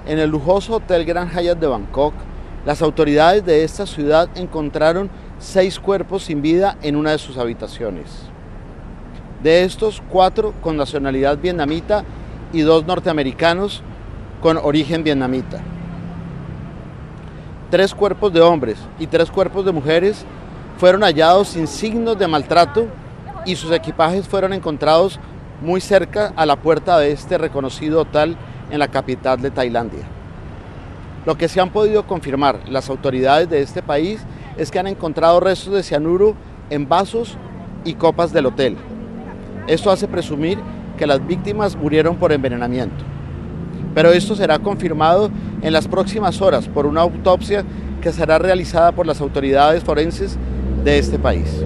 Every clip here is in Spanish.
En el lujoso Hotel Grand Hyatt de Bangkok, las autoridades de esta ciudad encontraron 6 cuerpos sin vida en una de sus habitaciones. De estos, 4 con nacionalidad vietnamita y 2 norteamericanos con origen vietnamita. 3 cuerpos de hombres y 3 cuerpos de mujeres fueron hallados sin signos de maltrato y sus equipajes fueron encontrados muy cerca a la puerta de este reconocido hotel en la capital de Tailandia. Lo que se han podido confirmar las autoridades de este país es que han encontrado restos de cianuro en vasos y copas del hotel. Esto hace presumir que las víctimas murieron por envenenamiento. Pero esto será confirmado en las próximas horas por una autopsia que será realizada por las autoridades forenses de este país.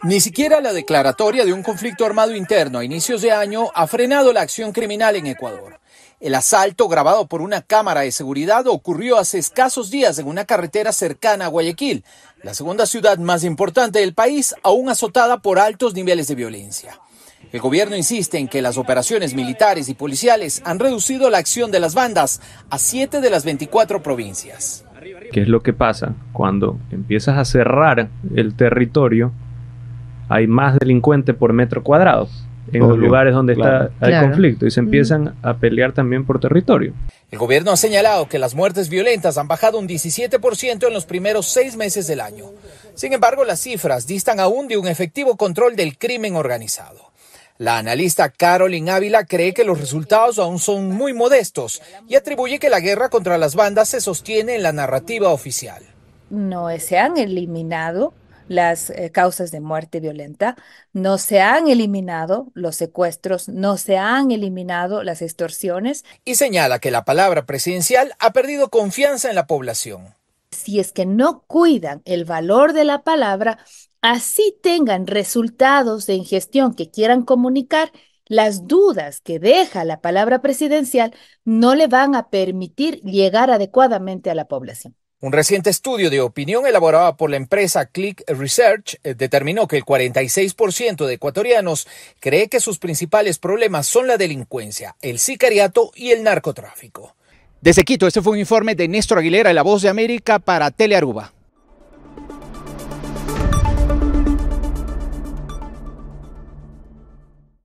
Ni siquiera la declaratoria de un conflicto armado interno a inicios de año ha frenado la acción criminal en Ecuador. El asalto, grabado por una cámara de seguridad, ocurrió hace escasos días en una carretera cercana a Guayaquil, la segunda ciudad más importante del país, aún azotada por altos niveles de violencia. El gobierno insiste en que las operaciones militares y policiales han reducido la acción de las bandas a 7 de las 24 provincias. ¿Qué es lo que pasa? Cuando empiezas a cerrar el territorio, hay más delincuentes por metro cuadrado en los lugares donde hay conflicto y se empiezan a pelear también por territorio. El gobierno ha señalado que las muertes violentas han bajado un 17% en los primeros 6 meses del año. Sin embargo, las cifras distan aún de un efectivo control del crimen organizado. La analista Carolyn Ávila cree que los resultados aún son muy modestos y atribuye que la guerra contra las bandas se sostiene en la narrativa oficial. No se han eliminado las causas de muerte violenta, no se han eliminado los secuestros, no se han eliminado las extorsiones. Y señala que la palabra presidencial ha perdido confianza en la población. Si es que no cuidan el valor de la palabra, así tengan resultados de ingestión que quieran comunicar, las dudas que deja la palabra presidencial no le van a permitir llegar adecuadamente a la población. Un reciente estudio de opinión elaborado por la empresa Click Research determinó que el 46% de ecuatorianos cree que sus principales problemas son la delincuencia, el sicariato y el narcotráfico. Desde Quito, este fue un informe de Néstor Aguilera, La Voz de América, para Telearuba.